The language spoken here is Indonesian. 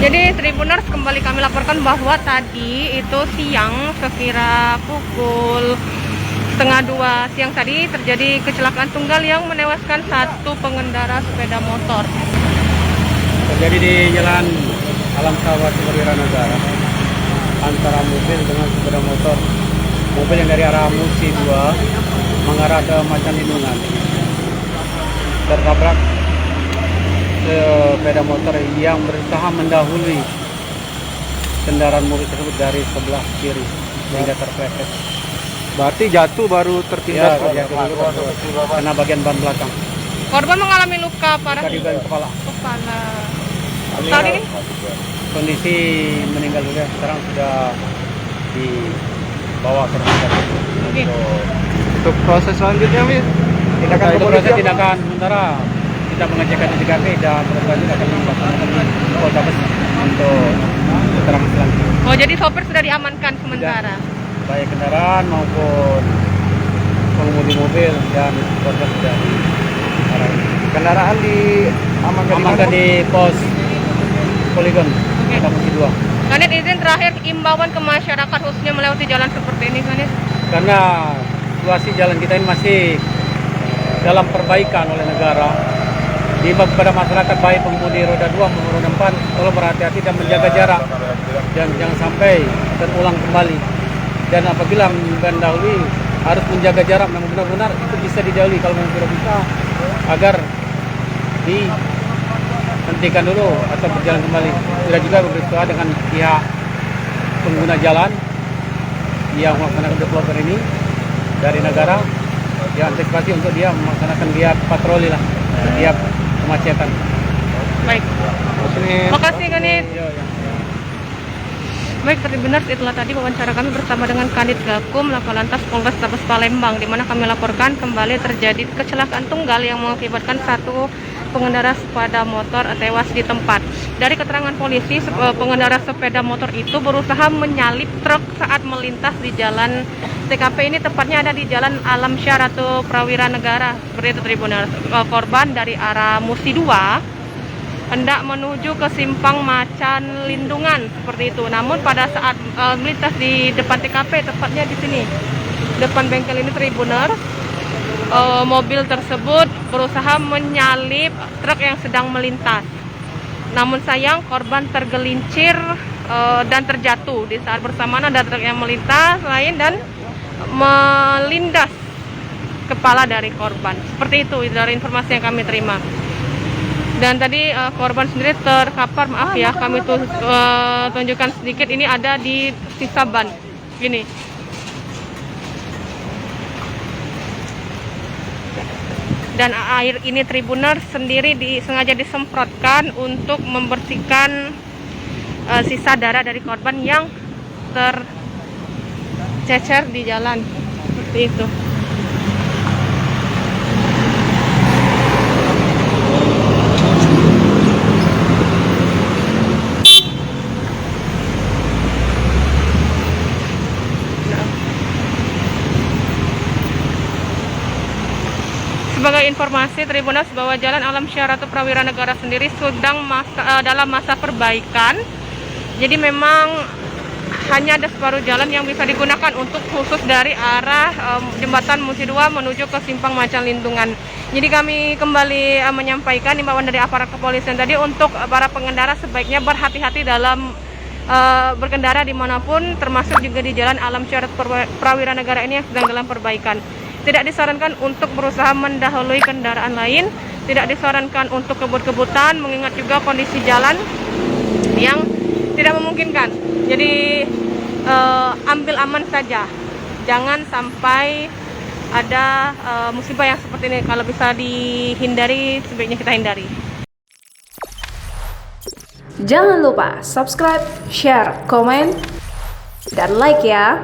Jadi Tribuners, kembali kami laporkan bahwa tadi itu siang sekira pukul 1:30 siang tadi terjadi kecelakaan tunggal yang menewaskan satu pengendara sepeda motor. Terjadi di Jalan Alam Sawah Prawira Negara antara mobil dengan sepeda motor. Mobil yang dari arah Musi 2 mengarah ke Macan Lindungan tertabrak sepeda motor yang berusaha mendahului kendaraan mobil tersebut dari sebelah kiri sehingga terpleset. Berarti jatuh baru tertindas Ya, kena bagian ban belakang. Korban mengalami luka parah Luka di bagian kepala. Saat ini Kondisi meninggal dunia sekarang sudah dibawa ke rumah sakit. Oke. Untuk proses selanjutnya, Mi? Itu proses tindakan sementara kita mengecekkan di TKP dan selanjutnya akan melaksanakan Polres untuk keterangan selanjutnya. Oh, jadi sopir sudah diamankan sementara. Baik kendaraan maupun pengemudi mobil dan korban sudah diarahin. Kendaraan Oke. Amankan di pos Poligon Kota Musi 2. Kanit, izin terakhir imbauan ke masyarakat khususnya melewati jalan seperti ini, Kanit. Karena situasi jalan kita ini masih dalam perbaikan oleh negara. Diimbau kepada masyarakat baik pengemudi roda 2 maupun roda 4 tolong berhati-hati dan menjaga jarak dan jangan sampai terulang kembali. Dan apabila mendahului harus menjaga jarak, memang benar-benar itu bisa didahului. Kalau memang tidak bisa, agar dihentikan dulu atau berjalan kembali. Sudah juga berbicara dengan pihak pengguna jalan yang melaksanakan developer ini dari negara, ya antisipasi untuk dia melaksanakan dia patroli lah setiap kemacetan. Baik. Makasih, Kanit. Baik, Tribuners, itulah tadi wawancara kami bersama dengan Kanit Gakum Laka Lantas Polrestabes Palembang, di mana kami laporkan kembali terjadi kecelakaan tunggal yang mengakibatkan satu pengendara sepeda motor tewas di tempat. Dari keterangan polisi, pengendara sepeda motor itu berusaha menyalip truk saat melintas di jalan TKP ini, tepatnya ada di Jalan Alam Syaratu Prawira Negara. Seperti itu, Tribuners. Korban dari arah Musi 2 hendak menuju ke simpang Macan Lindungan, seperti itu. Namun pada saat melintas di depan TKP, tepatnya di sini, depan bengkel ini, Tribuners, mobil tersebut berusaha menyalip truk yang sedang melintas. Namun sayang, korban tergelincir dan terjatuh di saat bersamaan ada truk yang melintas lain dan melindas kepala dari korban. Seperti itu dari informasi yang kami terima. Dan tadi korban sendiri terkapar, maaf ya, kami tunjukkan sedikit, ini ada di sisa ban gini. Dan air ini, Tribuners, sendiri sengaja disemprotkan untuk membersihkan sisa darah dari korban yang tercecer di jalan, seperti itu. Sebagai informasi, Tribuners, bahwa Jalan Alam Syaratu Prawira Negara sendiri sedang dalam masa perbaikan. Jadi memang hanya ada separuh jalan yang bisa digunakan untuk khusus dari arah jembatan Musi 2 menuju ke simpang Macan Lindungan. Jadi kami kembali menyampaikan imbauan dari aparat kepolisian tadi untuk para pengendara sebaiknya berhati-hati dalam berkendara dimanapun, termasuk juga di Jalan Alam Syaratu Prawira Negara ini yang sedang dalam perbaikan. Tidak disarankan untuk berusaha mendahului kendaraan lain, tidak disarankan untuk kebut-kebutan, mengingat juga kondisi jalan yang tidak memungkinkan. Jadi ambil aman saja, jangan sampai ada musibah yang seperti ini. Kalau bisa dihindari, sebaiknya kita hindari. Jangan lupa subscribe, share, komen, dan like ya.